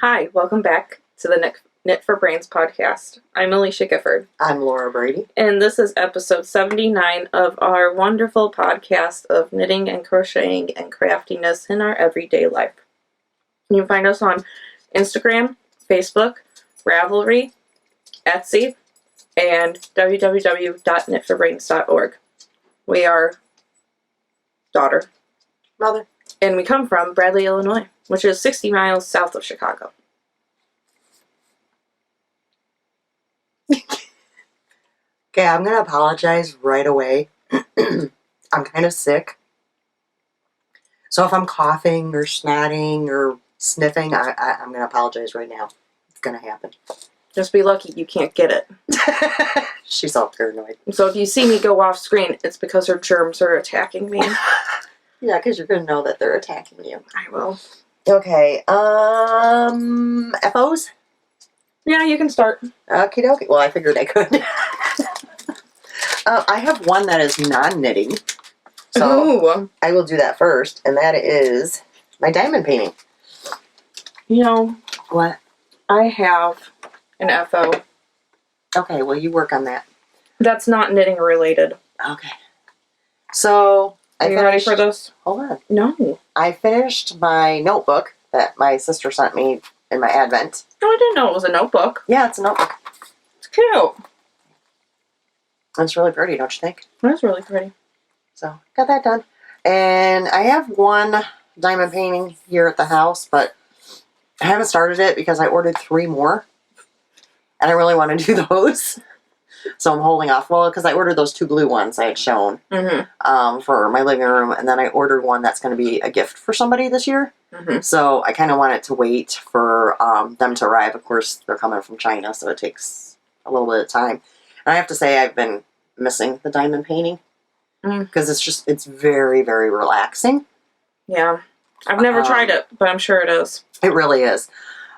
Hi, welcome back to the Knit for Brains podcast. I'm Alisha Gifford. I'm Laura Brady. And this is episode 79 of our wonderful podcast of knitting and crocheting and craftiness in our everyday life. You can find us on Instagram, Facebook, Ravelry, Etsy, and www.knitforbrains.org. We are daughter. Mother. And we come from Bradley, Illinois, which is 60 miles south of Chicago. Okay, I'm going to apologize right away. I'm kind of sick. So if I'm coughing or snotting or sniffing, I'm going to apologize right now. It's going to happen. Just be lucky you can't get it. She's all paranoid. So if you see me go off screen, it's because her germs are attacking me. Yeah, because you're going to know that they're attacking you. I will. Okay, FOs? Yeah, you can start. Okie dokie. Well, I figured I could. I have one that is non-knitting. So Ooh. I will do that first, and that is my diamond painting. You know, What? I have an FO. Okay, well, you work on that. That's not knitting related. Okay. So, Are you ready for this? Hold on. No. I finished my notebook that my sister sent me in my advent. No, I didn't know it was a notebook. Yeah, it's a notebook. It's cute. It's really pretty, don't you think? That's really pretty. So, got that done. And I have one diamond painting here at the house, but I haven't started it because I ordered 3 more. And I really want to do those. So I'm holding off. Well, because I ordered those 2 blue ones I had shown for my living room. And then I ordered one that's going to be a gift for somebody this year. So I kind of wanted to wait for them to arrive. Of course, they're coming from China, so it takes a little bit of time. And I have to say I've been missing the diamond painting. Because it's very, very relaxing. Yeah. I've never tried it, but I'm sure it is. It really is.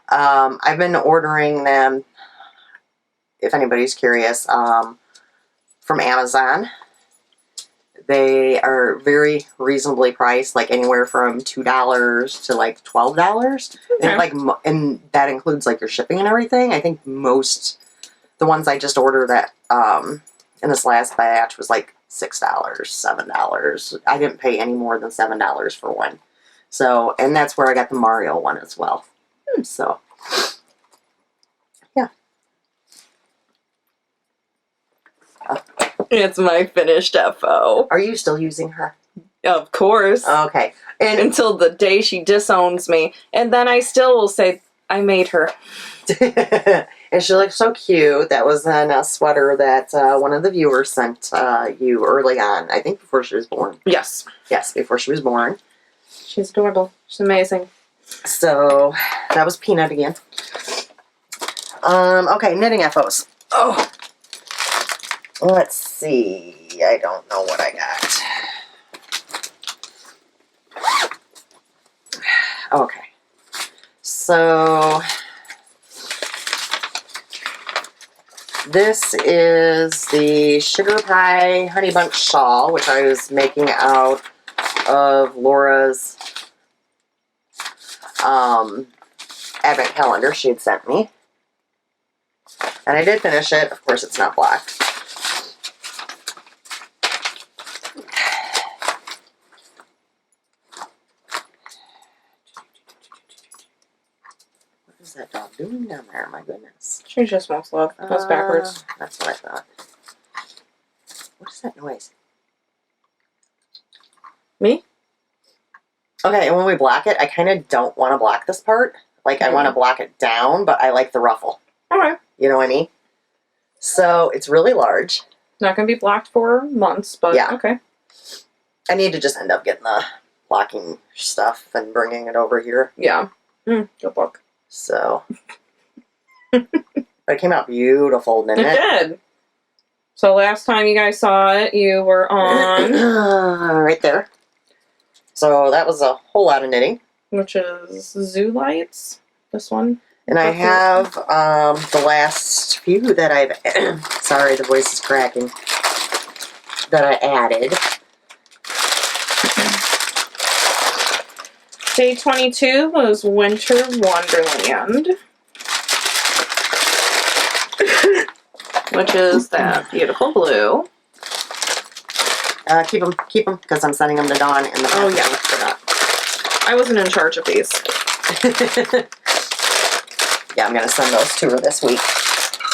I've been ordering them, if anybody's curious, from Amazon. They are very reasonably priced, like anywhere from $2 to like $12. Okay. And that includes like your shipping and everything. I think the ones I just ordered that in this last batch was like $6, $7. I didn't pay any more than $7 for one. So, and that's where I got the Mario one as well. So, yeah. It's my finished FO. Are you still using her? Of course. Okay. And until the day she disowns me. And then I still will say, I made her. And she looks so cute. That was in a sweater that one of the viewers sent you early on. I think before she was born. Yes. Yes, before she was born. She's adorable. She's amazing. So, that was Peanut again. Okay, knitting FOs. Oh. Let's see. I don't know what I got. Okay. So, this is the Sugarpie Honeybunch shawl, which I was making out of Laura's advent calendar she had sent me. And I did finish it. Of course, it's not blocked. What is that dog doing down there? My goodness. She just wants love. Goes backwards. That's what I thought. What is that noise? Me? Okay, and when we block it, I kind of don't want to block this part. Like, I want to block it down, but I like the ruffle. Okay. You know what I mean? So, it's really large. Not going to be blocked for months, but Yeah. okay. I need to just end up getting the blocking stuff and bringing it over here. Yeah. Good book. So. But it came out beautiful, didn't it? It did. So last time you guys saw it, you were on... right there. So that was a whole lot of knitting. Which is Zoo Lights. This one. And I have the last few that I've... sorry, the voice is cracking. That I added. Day 22 was Winter Wonderland, which is that beautiful blue. Keep them, because I'm sending them to Dawn in the Oh yeah, I forgot. I wasn't in charge of these. Yeah, I'm going to send those to her this week.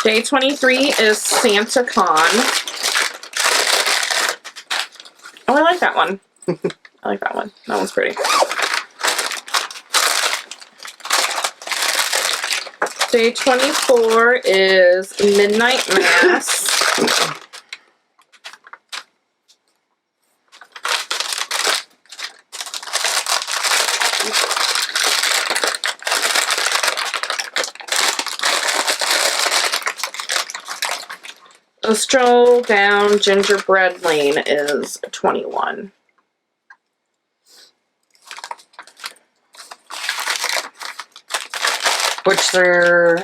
Day 23 is Santa Con. Oh, I like that one. I like that one. That one's pretty. Day 24 is Midnight Mass. A Stroll Down Gingerbread Lane is 21. Which they're...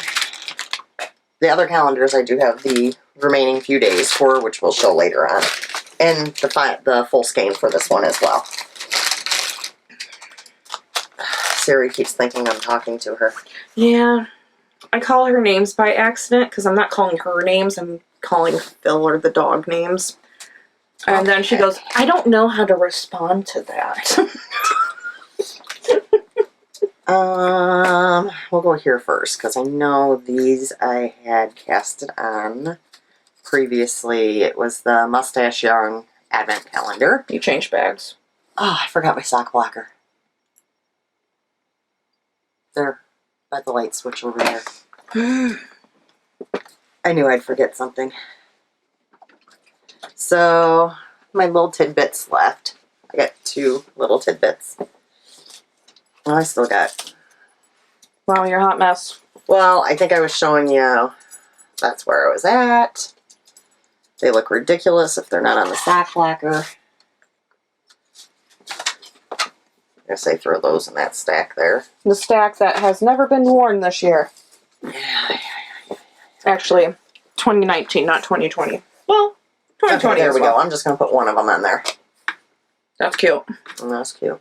The other calendars I do have the remaining few days for, which we'll show later on. And the full skein for this one as well. Siri keeps thinking I'm talking to her. Yeah. I call her names by accident because I'm not calling her names. I'm calling Phil or the dog names. And then she goes, I don't know how to respond to that. We'll go here first because I know these I had casted on previously. It was the Mustache Young Advent Calendar. You changed bags. Oh, I forgot my sock blocker. There, by the light switch over there. I knew I'd forget something. So, my little tidbits left. I got 2 little tidbits. Well, I still got... Wow, you're a hot mess. Well, I think I was showing you that's where I was at. They look ridiculous if they're not on the sock blocker. I guess I throw those in that stack there. The stack that has never been worn this year. Yeah. Actually, 2019, not 2020. Well, 2020 Okay, there as we well. go. I'm just going to put one of them in there. That's cute. And that's cute.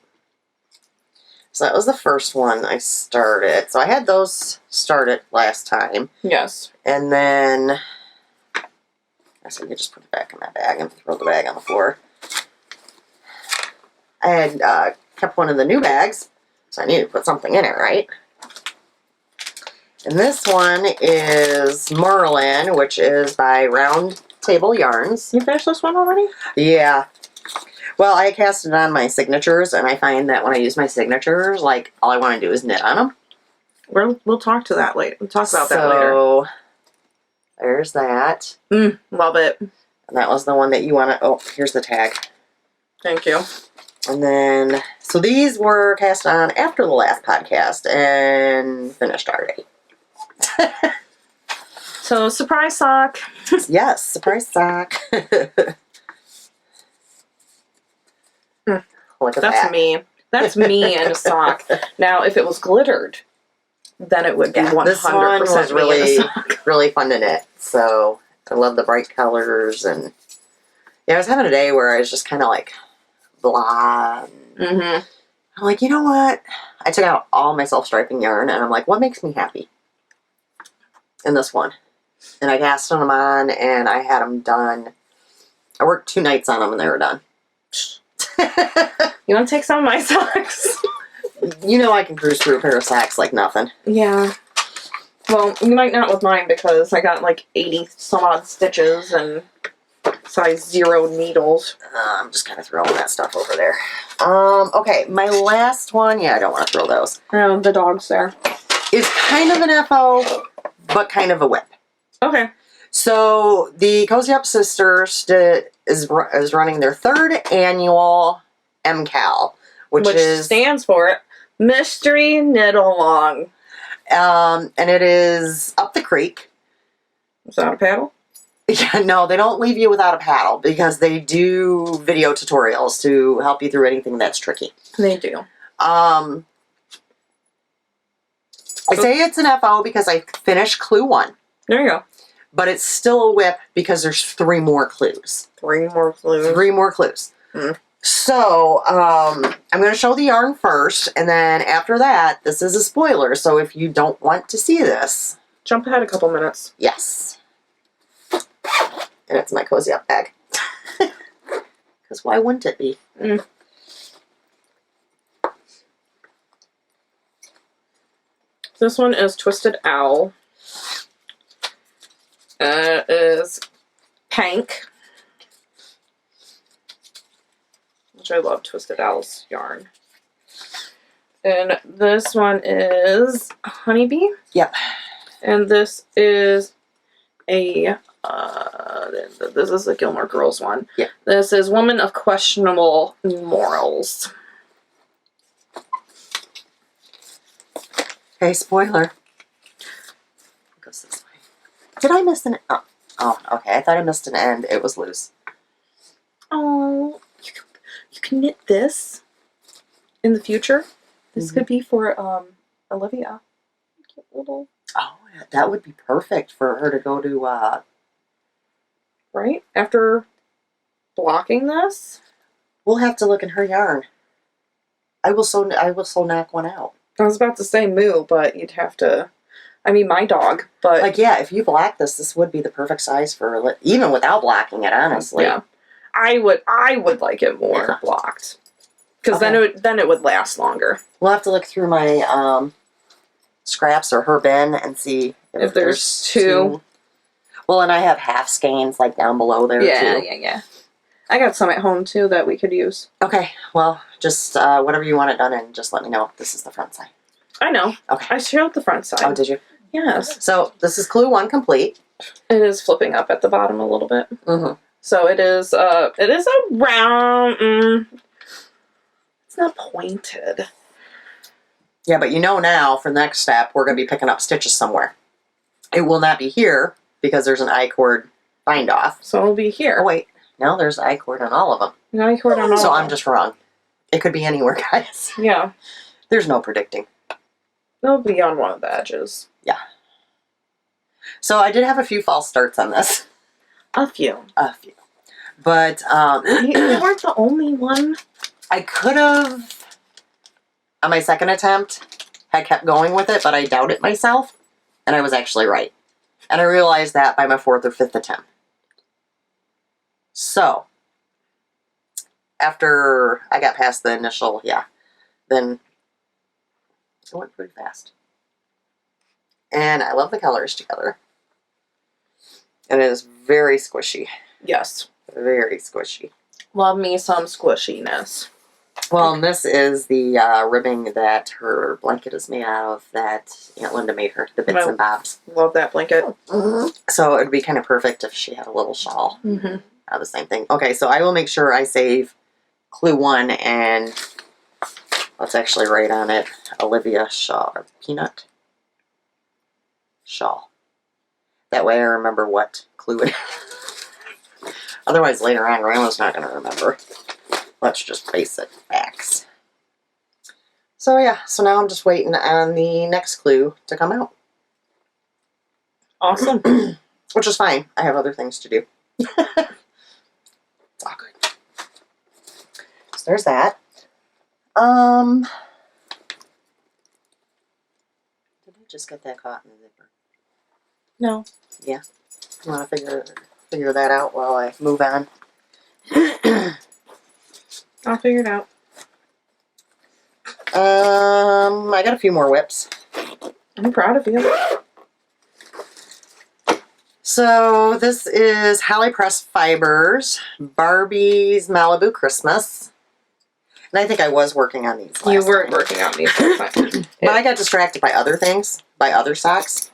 So that was the first one I started. So I had those started last time. Yes. And then I said you just put it back in my bag and throw the bag on the floor. I had kept one of the new bags, so I needed to put something in it, right? And this one is Merlin, which is by Round Table Yarns. You finished this one already? Yeah. Well, I cast it on my signatures, and I find that when I use my signatures, like, all I want to do is knit on them. We'll talk to that later. We'll talk about that later. So, there's that. Love it. And that was the one that you want to... Oh, here's the tag. Thank you. And then... So these were cast on after the last podcast and finished already. So, surprise sock. Yes, surprise sock. Look at That's that. me. That's me in a sock. Now, if it was glittered, then it would be 100% this one was me in a really, sock. really fun to knit. So I love the bright colors, and yeah, I was having a day where I was just kind of like blah. Mm-hmm. I'm like, you know what? I took out all my self-striping yarn, and I'm like, what makes me happy? In this one, and I cast them on, and I had them done. I worked 2 nights on them, and they were done. You want to take some of my socks? You know I can cruise through a pair of socks like nothing. Yeah. Well, you might not with mine because I got like 80 some odd stitches and size 0 needles. I'm just kind of throwing that stuff over there. Okay, my last one, yeah, I don't want to throw those, Oh, the dog's there. is kind of an FO, but kind of a whip. Okay. So, the Cozy Up Sisters is running their 3rd annual MCAL, which is... stands for Mystery Knit Along. And it is up the creek. Is that a paddle? Yeah, no, they don't leave you without a paddle because they do video tutorials to help you through anything that's tricky. They do. I say it's an FO because I finished clue 1. There you go. But it's still a whip because there's 3 more clues. 3 more clues. 3 more clues. Mm. So, I'm going to show the yarn first, and then after that, this is a spoiler, so if you don't want to see this... Jump ahead a couple minutes. Yes. And it's my Cozy Up bag. Because why wouldn't it be? Mm. This one is Twisted Owl. It is pink. Which I love Twisted Owl's yarn. And this one is Honeybee. Yep. And this is a this is the Gilmore Girls one. Yeah. This is Woman of Questionable Morals. Okay, spoiler. It goes this way. Did I miss an... Oh, okay. I thought I missed an end. It was loose. Oh, you can knit this in the future. This could be for Olivia. Cute little... Oh, that would be perfect for her to go to... Right? After blocking this? We'll have to look in her yarn. I will so knock one out. I was about to say moo, but you'd have to... I mean, my dog, but... Like, yeah, if you black this would be the perfect size for her. Even without blacking it, honestly. Yeah. I would like it more blocked. Because then it would last longer. We'll have to look through my scraps or her bin and see if there's two. Well, and I have half skeins like down below there too. Yeah. I got some at home too that we could use. Okay, well, just whatever you want it done in, just let me know. This is the front side. I know. Okay. I showed the front side. Oh, did you? Yes. So this is clue 1 complete. It is flipping up at the bottom a little bit. Mm-hmm. So it is a round. It's not pointed. Yeah, but you know now for the next step, we're going to be picking up stitches somewhere. It will not be here because there's an I-cord bind off. So it'll be here. Oh, wait. No, there's I-cord on all of them. No, I cord on all So of I'm them. just wrong. It could be anywhere, guys. Yeah. There's no predicting. It'll be on one of the edges. Yeah. So I did have a few false starts on this. A few. But You weren't the only one. I could have, on my second attempt, had kept going with it, but I doubted myself, and I was actually right. And I realized that by my 4th or 5th attempt. So, after I got past the initial, then it went pretty fast. And I love the colors together. And it is very squishy. Yes. Very squishy. Love me some squishiness. Well, and this is the ribbing that her blanket is made out of that Aunt Linda made her, the bits and bobs. Love that blanket. So it would be kind of perfect if she had a little shawl. Mm-hmm. The same thing. Okay, so I will make sure I save clue 1 and let's actually write on it Olivia Shawl or Peanut Shawl. That way I remember what clue it is. Otherwise later on Grandma's not going to remember. Let's just face it, facts. So yeah, so now I'm just waiting on the next clue to come out. Awesome. Which is fine. I have other things to do. It's all good. So there's that. Did I just get that caught in the zipper? No. Yeah. You want to figure that out while I move on? I'll figure it out. I got a few more whips. I'm proud of you. So this is Holly Press Fibers, Barbie's Malibu Christmas. And I think I was working on these last You were time. working on these last time. But I got distracted by other things, by other socks.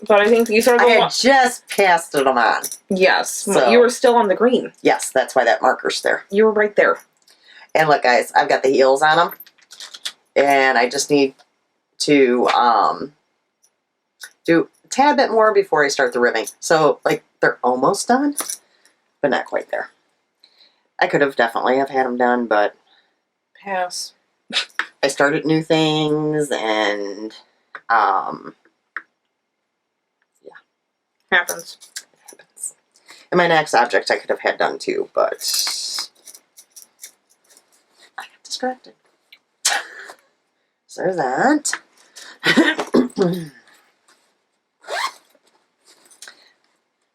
But I think these are the I had ones. just passed them on. Yes. So- You were still on the green. Yes, that's why that marker's there. You were right there. And look, guys, I've got the heels on them. And I just need to do a tad bit more before I start the ribbing. So, like, they're almost done, but not quite there. I could have definitely have had them done, but Pass. I started new things, and Happens. it happens. And my next object I could have had done too, but distracted. So there's that.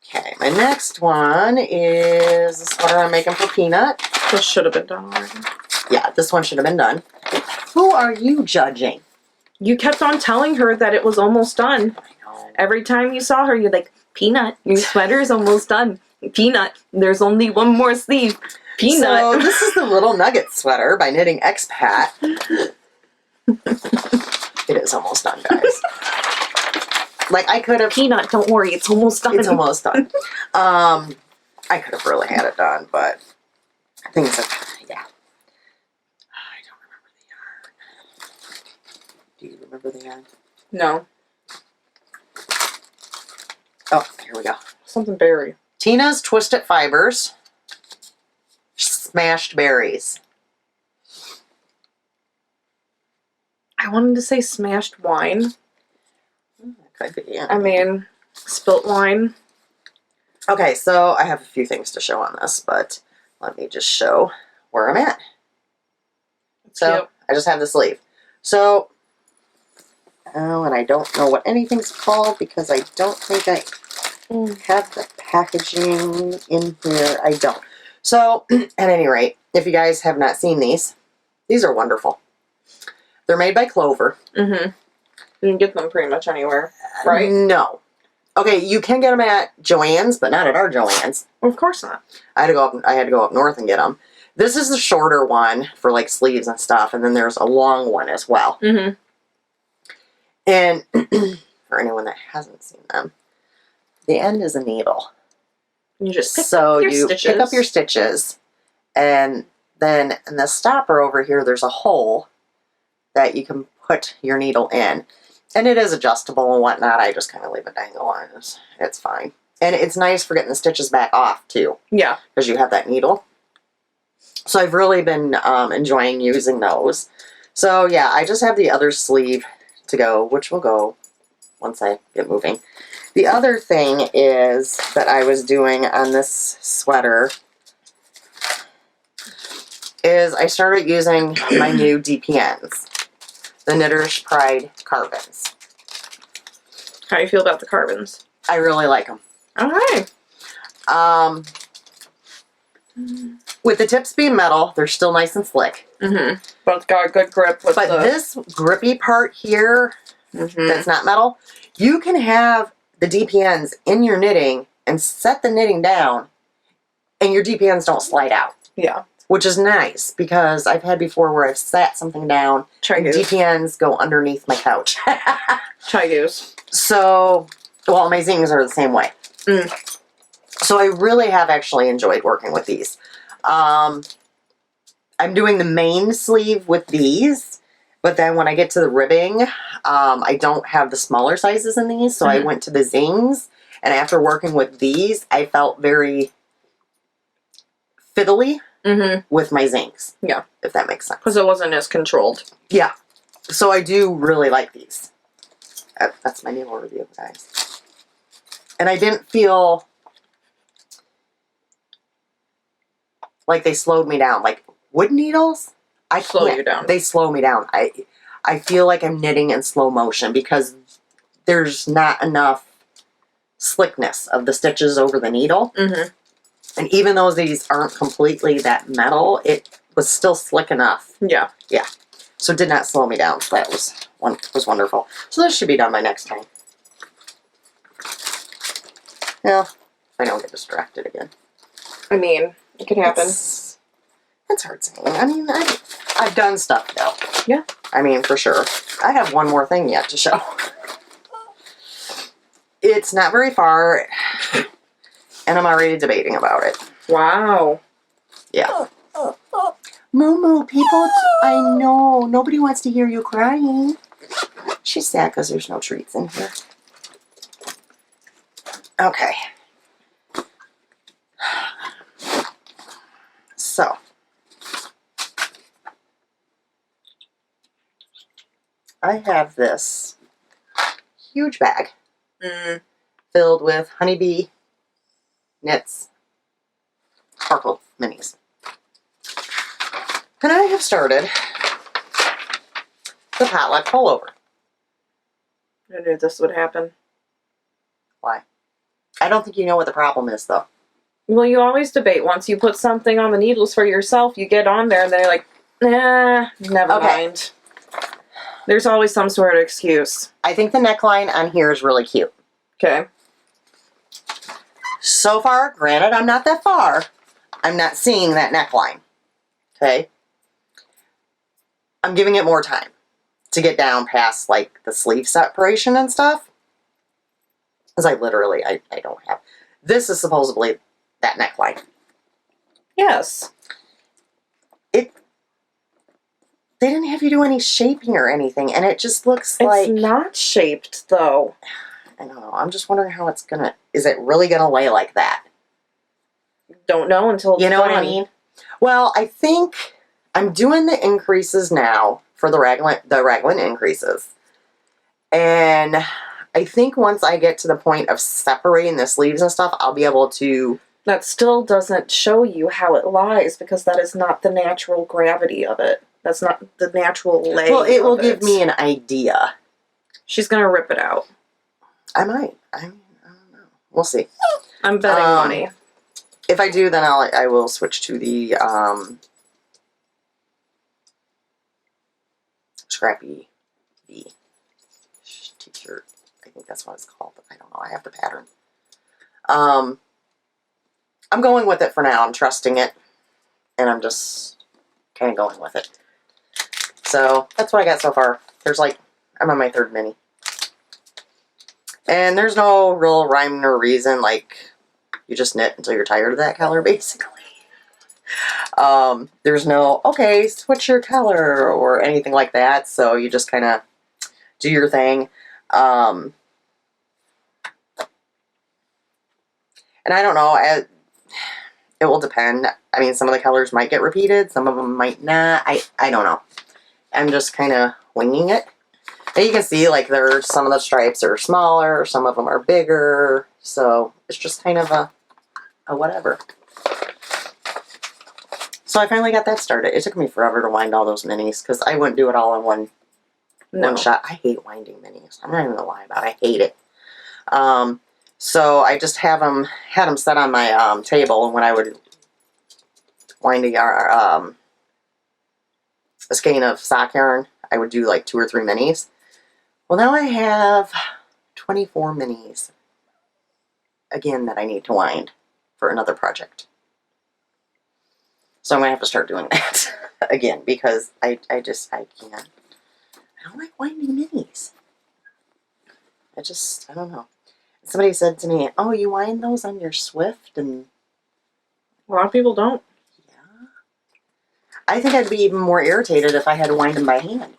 Okay, my next one is the sweater I'm making for Peanut. This should have been done already. Yeah, this one should have been done. Who are you judging? You kept on telling her that it was almost done. I know. Every time you saw her, you're like, Peanut, your sweater is almost done. Peanut, there's only one more sleeve. Peanut. So this is the Little Nugget sweater by Knitting Expat. It is almost done, guys. Like, I could have... Peanut, don't worry, it's almost done. It's almost done. I could have really had it done, but things have... Yeah. I don't remember the yarn. Do you remember the yarn? No. Oh, here we go. Something berry. Tina's Twisted Fibers. Smashed Berries. I wanted to say smashed wine. Could be, yeah. I mean, spilt wine. Okay, so I have a few things to show on this, but let me just show where I'm at. So, Cute. I just have the sleeve. So, oh, and I don't know what anything's called because I don't think I have the packaging in here. I don't. So, at any rate, if you guys have not seen these are wonderful. They're made by Clover. Mm-hmm. You can get them pretty much anywhere, right? No. Okay, you can get them at Joann's, but not at our Joann's. Of course not. I had to go up north and get them. This is the shorter one for like sleeves and stuff, and then there's a long one as well. Mm-hmm. And for anyone that hasn't seen them, the end is a needle. You just pick So up your you stitches. pick up your stitches, and then in the stopper over here, there's a hole that you can put your needle in. And it is adjustable and whatnot. I just kind of leave it dangle on. It's fine. And it's nice for getting the stitches back off, too. Yeah. Because you have that needle. So I've really been enjoying using those. So, yeah, I just have the other sleeve to go, which will go once I get moving. The other thing is that I was doing on this sweater is I started using my new DPNs. The Knitter's Pride carbons. How do you feel about the carbons? I really like them. Okay. With the tips being metal, they're still nice and slick. Mm-hmm. But it's got a good grip with But this grippy part here that's not metal, you can have the DPNs in your knitting and set the knitting down and your DPNs don't slide out. Yeah. Which is nice because I've had before where I've sat something down and DPNs go underneath my couch. Chai-goose. So, well, my zings are the same way. So I really have actually enjoyed working with these. I'm doing the main sleeve with these, but then when I get to the ribbing, I don't have the smaller sizes in these, so I went to the zings, and after working with these, I felt very fiddly with my zings. Yeah. If that makes sense. Because it wasn't as controlled. Yeah. So I do really like these. That's my needle review, guys. And I didn't feel like they slowed me down. Like wood needles, I Slow you down. They slow me down. I feel like I'm knitting in slow motion because there's not enough slickness of the stitches over the needle. And even though these aren't completely that metal, it was still slick enough. Yeah. Yeah. So it did not slow me down. So that was wonderful. So this should be done by next time. Yeah. If I don't get distracted again. I mean, it could happen. It's hard saying. I mean, I've done stuff though. Yeah. I mean, for sure. I have one more thing yet to show. It's not very far, and I'm already debating about it. Wow. Yeah. Moo, people, I know. Nobody wants to hear you crying. She's sad because there's no treats in here. Okay. So. I have this huge bag filled with Honeybee knits, sparkle minis. And I have started the potluck pullover. I knew this would happen. Why? I don't think you know what the problem is, though. Well, you always debate. Once you put something on the needles for yourself, you get on there and they're like, nah, never mind. There's always some sort of excuse. I think the neckline on here is really cute. Okay. So far, granted, I'm not that far. I'm not seeing that neckline. Okay? I'm giving it more time to get down past, like, the sleeve separation and stuff. Because I don't have... This is supposedly that neckline. Yes. They didn't have you do any shaping or anything, and it just looks like... It's not shaped, though. I don't know. I'm just wondering how it's gonna... Is it really gonna lay like that? Don't know until it's You know done. what I mean? Well, I think I'm doing the increases now for the raglan increases. And I think once I get to the point of separating the sleeves and stuff, I'll be able to... That still doesn't show you how it lies, because that is not the natural gravity of it. That's not the natural lay. Well, it will of give me an idea. She's gonna rip it out. I might. I don't know. We'll see. I'm betting money. If I do, then I will switch to the Scrappy V t-shirt. I think that's what it's called. I don't know. I have the pattern. I'm going with it for now. I'm trusting it, and I'm just kind of going with it. So that's what I got so far. I'm on my third mini. And there's no real rhyme or reason, like, you just knit until you're tired of that color, basically. There's no, okay, switch your color, or anything like that, so you just kind of do your thing. And I don't know, it will depend. I mean, some of the colors might get repeated, some of them might not. I don't know. I'm just kind of winging it. And you can see, like, some of the stripes are smaller, some of them are bigger, so it's just kind of a whatever. So I finally got that started. It took me forever to wind all those minis, because I wouldn't do it all in one shot. I hate winding minis. I'm not even gonna lie about it. I hate it. So I just had them set on my table, and when I would wind a skein of sock yarn, I would do like 2 or 3 minis. Well, now I have 24 minis again that I need to wind for another project. So I'm going to have to start doing that again, because I can't. I don't like winding minis. I don't know. Somebody said to me, oh, you wind those on your Swift? And A lot of people don't. yeah. I think I'd be even more irritated if I had to wind them by hand.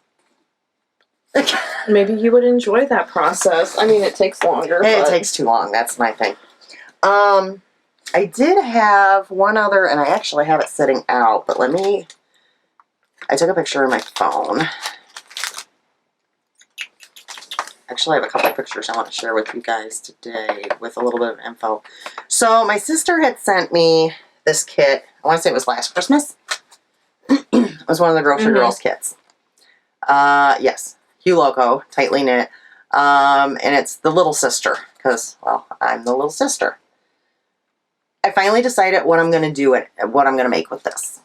Maybe you would enjoy that process. I mean, it takes longer. It takes too long. That's my thing. I did have one other, and I actually have it sitting out, but I took a picture of my phone. Actually, I have a couple of pictures I want to share with you guys today with a little bit of info. So my sister had sent me this kit. I want to say it was last Christmas. It was one of the Grocery Girls kits. Yes. Hue Loco, tightly knit. And it's the little sister, because, well, I'm the little sister. I finally decided what I'm going to do and what I'm going to make with this.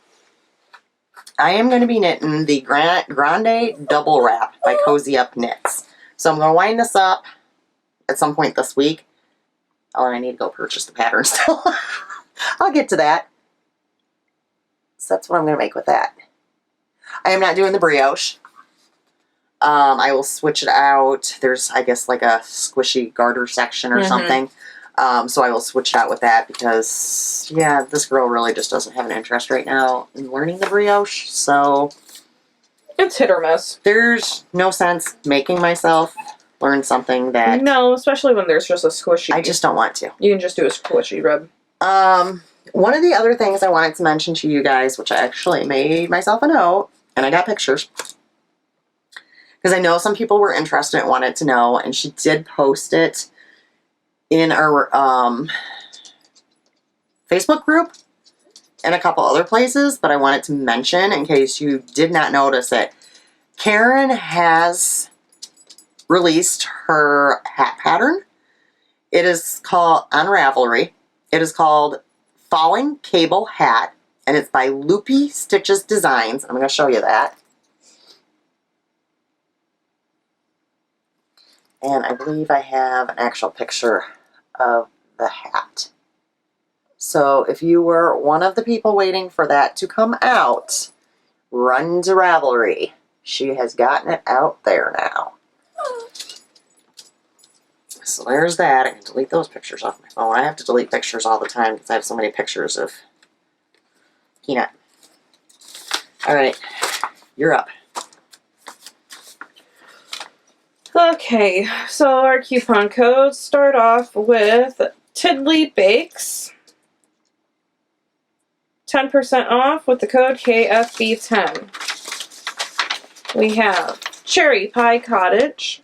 I am going to be knitting the Grande Double Wrap by Cozy Up Knits. So I'm going to wind this up at some point this week. Oh, and I need to go purchase the pattern still. I'll get to that. So that's what I'm going to make with that. I am not doing the brioche. I will switch it out. There's, I guess, like a squishy garter section or something. So I will switch it out with that because, yeah, this girl really just doesn't have an interest right now in learning the brioche. So it's hit or miss. There's no sense making myself learn something that... No, especially when there's just a squishy. I just don't want to. You can just do a squishy rub. One of the other things I wanted to mention to you guys, which I actually made myself a note, and I got pictures, because I know some people were interested and wanted to know, and she did post it in our Facebook group. in a couple other places, but I wanted to mention in case you did not notice it. Karen has released her hat pattern. It is called on Ravelry. It is called Falling Cable Hat, and it's by Loopy Stitches Designs. I'm going to show you that. And I believe I have an actual picture of the hat. So if you were one of the people waiting for that to come out, run to Ravelry. She has gotten it out there now. So there's that. I can delete those pictures off my phone. I have to delete pictures all the time because I have so many pictures of Peanut. All right, you're up. Okay, so our coupon codes start off with Tiddly Bakes. 10% off with the code KFB10. We have Cherry Pie Cottage.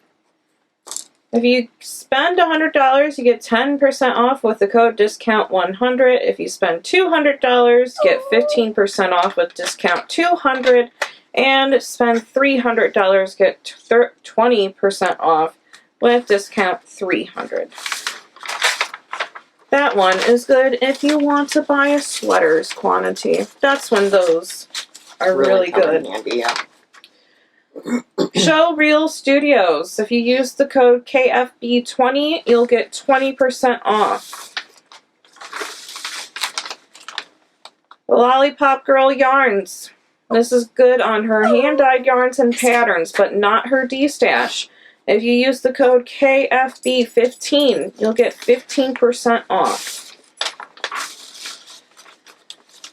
If you spend $100, you get 10% off with the code discount 100. If you spend $200, get 15% off with discount 200. And spend $300, get 20% off with discount 300. That one is good if you want to buy a sweaters quantity. That's when those are really good. Handy, yeah. Show Reel Studios. If you use the code KFB20, you'll get 20% off. Lollipop Girl Yarns. This is good on her hand-dyed yarns and patterns, but not her D-stash. If you use the code KFB15, you'll get 15% off.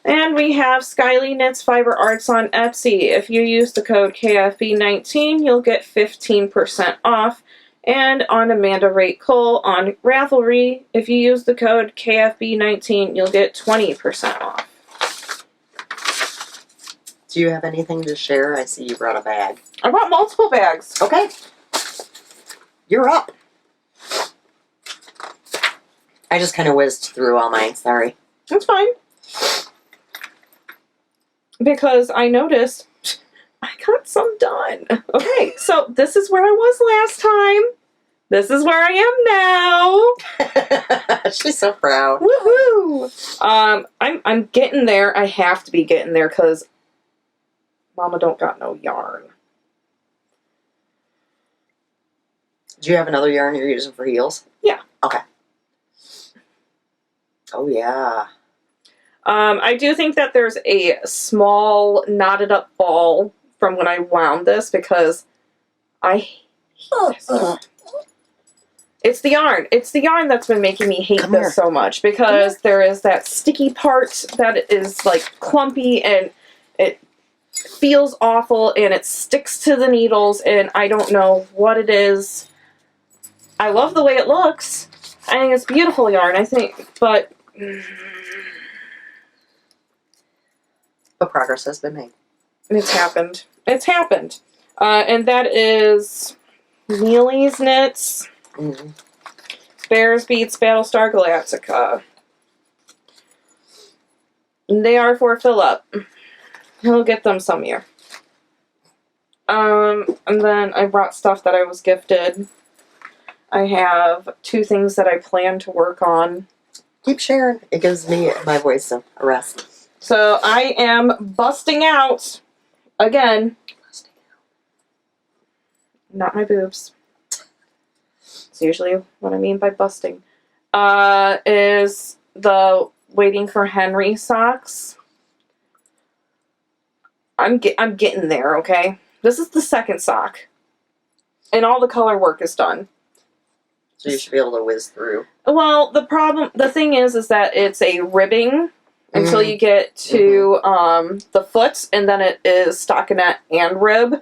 And we have Skyly Knits Fiber Arts on Etsy. If you use the code KFB19, you'll get 15% off. And on Amanda Rate Cole on Ravelry, if you use the code KFB19, you'll get 20% off. Do you have anything to share? I see you brought a bag. I brought multiple bags. Okay. You're up. I just kind of whizzed through all mine. Sorry. That's fine. Because I noticed I got some done. Okay, so this is where I was last time. This is where I am now. She's so proud. Woohoo! I'm getting there. I have to be getting there because Mama don't got no yarn. Do you have another yarn you're using for heels? Yeah. Okay. Oh, yeah. I do think that there's a small knotted up ball from when I wound this because I hate this. It's the yarn. It's the yarn that's been making me hate this so much because there is that sticky part that is like clumpy and it feels awful and it sticks to the needles and I don't know what it is. I love the way it looks. I think it's beautiful yarn, I think, but progress has been made. it's happened. It's happened. And that is Neely's Knits, Bears Beats Battlestar Galactica. And they are for Philip. He'll get them some year. And then I brought stuff that I was gifted. I have 2 things that I plan to work on. Keep sharing. It gives me my voice a rest. So I am busting out again. Not my boobs. It's usually what I mean by busting. Is the Waiting for Henry socks. I'm getting there, okay? This is the second sock. And all the color work is done. So you should be able to whiz through. Well, the thing is that it's a ribbing until you get to the foot, and then it is stockinette and rib.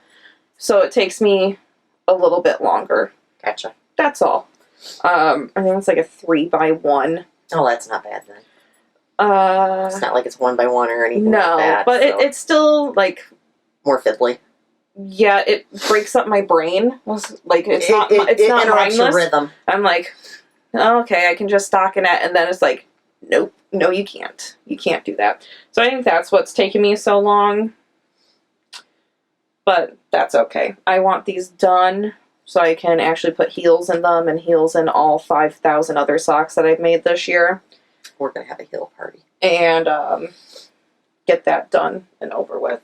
So it takes me a little bit longer. Gotcha. That's all. I think it's like a 3x1. Oh, that's not bad then. It's not like it's 1x1 or anything like that. But so. It's still like more fiddly. Yeah, it breaks up my brain. Like it's not interrupts mindless. your rhythm. I'm like, oh, okay, I can just stockinette, and then it's like nope, no, you can't. You can't do that. So I think that's what's taken me so long. But that's okay. I want these done so I can actually put heels in them and heels in all 5,000 other socks that I've made this year. We're going to have a heel party. And get that done and over with.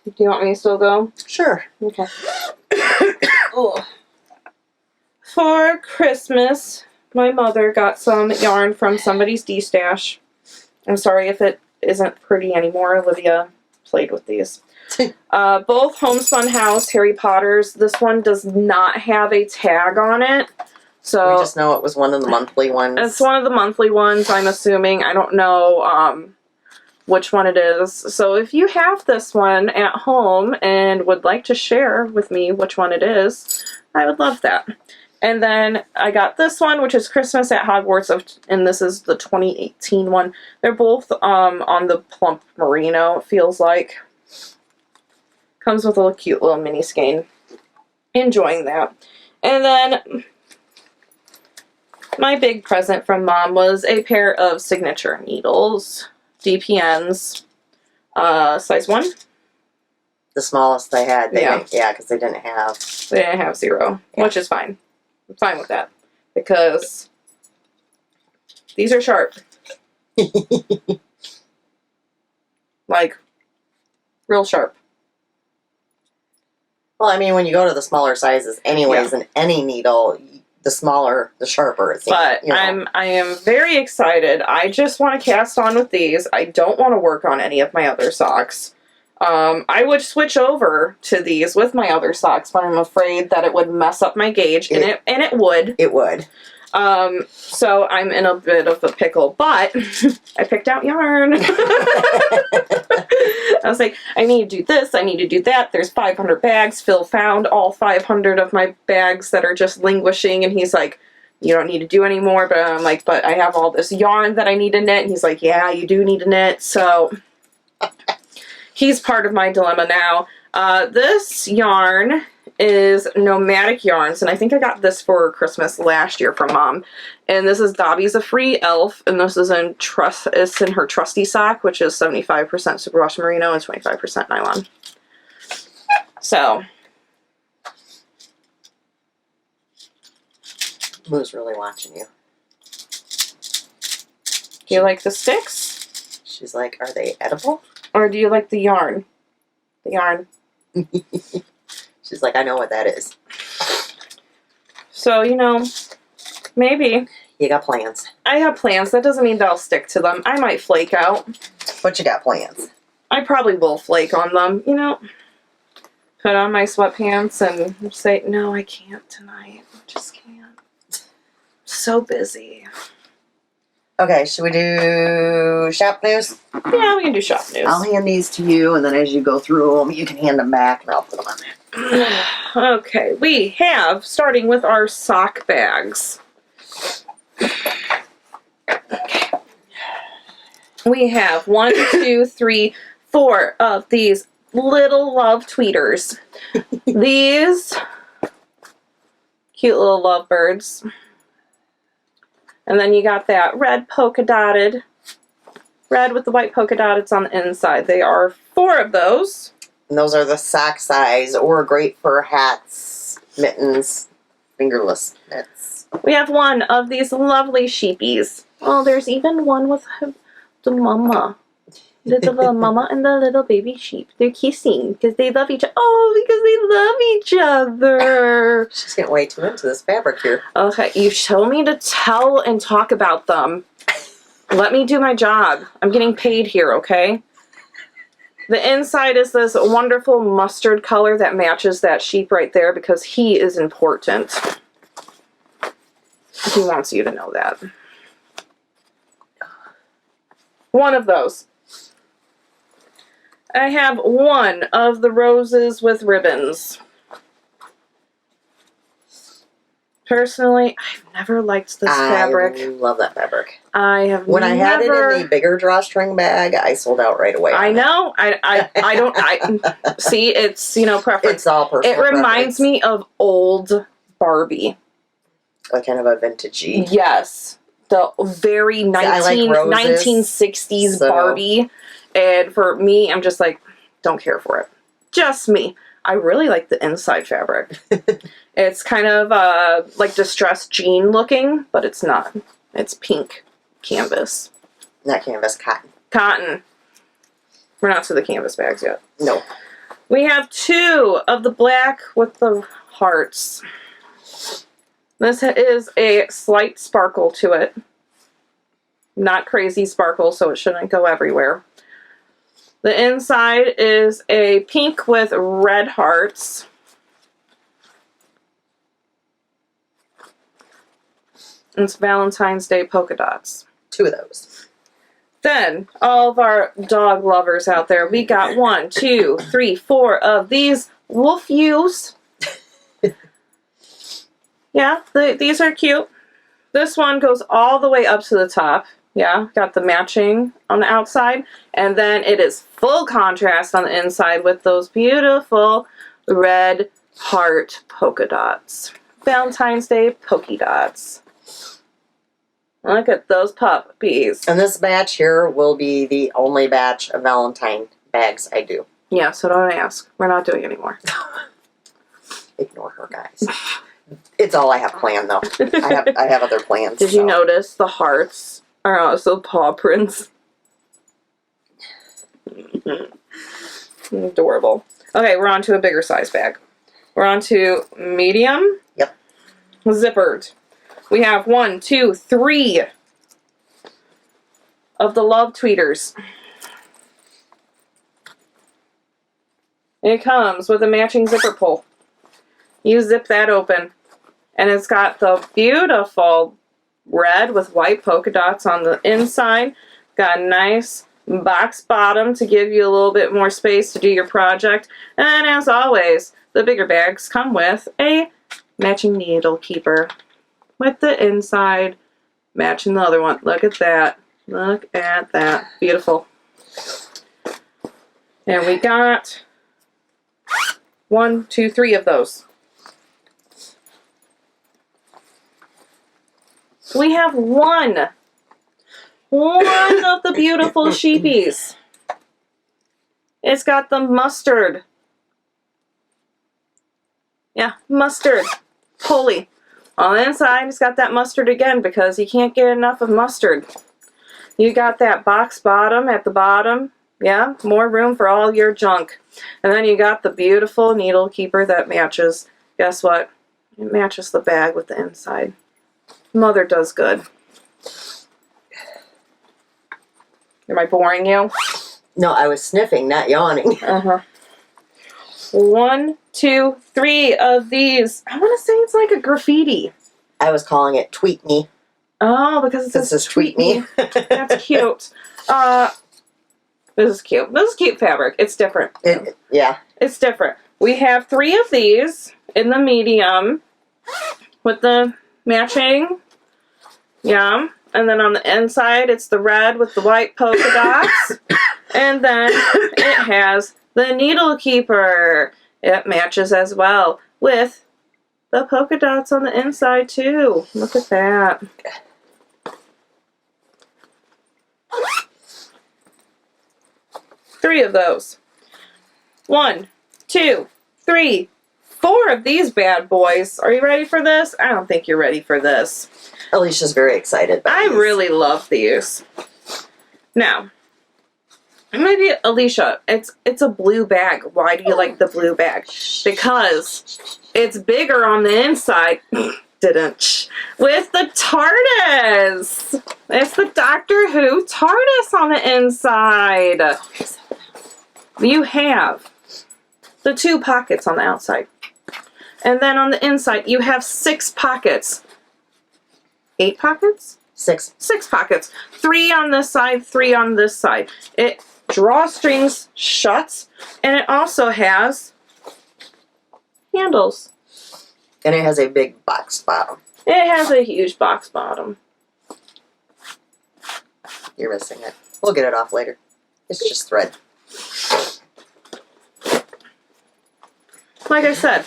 Do you want me to still go? Sure. Okay. For Christmas, my mother got some yarn from somebody's D-stash. I'm sorry if it isn't pretty anymore. Olivia played with these. Both Homespun House Harry Potters. This one does not have a tag on it. So we just know it was one of the monthly ones. It's one of the monthly ones, I'm assuming. I don't know which one it is. So if you have this one at home and would like to share with me which one it is, I would love that. And then I got this one, which is Christmas at Hogwarts, and this is the 2018 one. They're both on the plump merino, it feels like. Comes with a cute little mini skein. Enjoying that. And then my big present from Mom was a pair of signature needles. DPNs, size 1. The smallest they had. Yeah, because they didn't have. They didn't have 0, which is fine. I'm fine with that because these are sharp. Like, real sharp. Well, I mean, when you go to the smaller sizes, anyways, in any needle, the smaller, the sharper it seems. But I am very excited. I just want to cast on with these. I don't want to work on any of my other socks. I would switch over to these with my other socks, but I'm afraid that it would mess up my gauge, and it would. It would. So I'm in a bit of a pickle, but I picked out yarn. I was like, I need to do this, I need to do that. There's 500 bags. Phil found all 500 of my bags that are just languishing, and he's like, you don't need to do any more. But I'm like, but I have all this yarn that I need to knit. And he's like, yeah, you do need to knit. So he's part of my dilemma now. This yarn is Nomadic Yarns, and I think I got this for Christmas last year from Mom. And this is Dobby's a Free Elf, and this is it's in her Trusty sock, which is 75% superwash merino and 25% nylon. So Moo's really watching you. do you like the sticks? She's like, are they edible? Or do you like the yarn? The yarn. She's like, I know what that is. So, you know, maybe. You got plans. I have plans. That doesn't mean that I'll stick to them. I might flake out. But you got plans. I probably will flake on them, you know. Put on my sweatpants and say, no, I can't tonight. I just can't. I'm so busy. Okay, should we do shop news? Yeah, we can do shop news. I'll hand these to you, and then as you go through them, you can hand them back, and I'll put them on there. Okay, we have, starting with our sock bags. Okay. We have 1, 2, 3, 4 of these little love tweeters. These cute little lovebirds. And then you got that red polka dotted, red with the white polka dots on the inside. They are 4 of those. And those are the sock size, or great for hats, mittens, fingerless mitts. We have 1 of these lovely sheepies. Oh, there's even one with the mama. The little mama and the little baby sheep. They're kissing because they love each other. Oh, because they love each other. She's getting way too into this fabric here. Okay, you told me to tell and talk about them. Let me do my job. I'm getting paid here, okay? The inside is this wonderful mustard color that matches that sheep right there because he is important. He wants you to know that. 1 of those. I have 1 of the roses with ribbons. Personally, I've never liked this fabric. I love that fabric. I have When never... I had it in the bigger drawstring bag, I sold out right away. I know. I don't... see, it's, you know, preference. It's all personal It reminds preference. me of old Barbie. Like kind of a vintagey. Yes. The very I like roses, 1960s Barbie. And for me, I'm just like, don't care for it. Just me. I really like the inside fabric. It's kind of like distressed jean looking, but it's not. It's pink canvas. Not canvas, cotton. Cotton. We're not to the canvas bags yet. No. We have 2 of the black with the hearts. This is a slight sparkle to it. Not crazy sparkle, so it shouldn't go everywhere. The inside is a pink with red hearts. It's Valentine's Day polka dots. 2 of those. Then, all of our dog lovers out there, we got 1, 2, 3, 4 of these wolf ewes. Yeah, these are cute. This one goes all the way up to the top. Yeah, got the matching on the outside. And then it is full contrast on the inside with those beautiful red heart polka dots. Valentine's Day polka dots. Look at those puppies. And this batch here will be the only batch of Valentine bags I do. Yeah, so don't ask. We're not doing anymore. Ignore her, guys. It's all I have planned, though. I have other plans. Did you notice the hearts are also paw prints? Adorable. Okay, we're on to a bigger size bag. We're on to medium. Yep. Zippered. We have 1, 2, 3 of the love tweeters. It comes with a matching zipper pull. You zip that open, and it's got the beautiful red with white polka dots on the inside. Got a nice box bottom to give you a little bit more space to do your project. And as always, the bigger bags come with a matching needle keeper with the inside matching the other one. Look at that. Look at that. Beautiful. And we got 1, 2, 3 of those. We have one of the beautiful sheepies. It's got the mustard. Yeah, mustard. Pulley. On the inside, it's got that mustard again because you can't get enough of mustard. You got that box bottom at the bottom. Yeah, more room for all your junk. And then you got the beautiful needle keeper that matches. Guess what? It matches the bag with the inside. Mother does good. Am I boring you? No, I was sniffing, not yawning. 1, 2, 3 of these. I want to say it's like a graffiti. I was calling it Tweet Me. Oh, because it says Tweet Me. That's cute. This is cute. This is cute fabric. It's different. Yeah. It's different. We have 3 of these in the medium with the matching. Yeah. And then on the inside, it's the red with the white polka dots. And then it has the needle keeper. It matches as well with the polka dots on the inside too. Look at that. Three of those. 1, 2, 3, 4 of these bad boys. Are you ready for this? I don't think you're ready for this. Alicia's very excited. I really love these. Now, maybe Alisha, it's a blue bag. Why do you like the blue bag? Because it's bigger on the inside. With the TARDIS. It's the Doctor Who TARDIS on the inside. You have the 2 pockets on the outside. And then on the inside, you have 6 pockets. 8 pockets? 6. 6 pockets. 3 on this side, 3 on this side. It drawstrings shuts, and it also has handles. And it has a big box bottom. It has a huge box bottom. You're missing it. We'll get it off later. It's just thread. Like I said,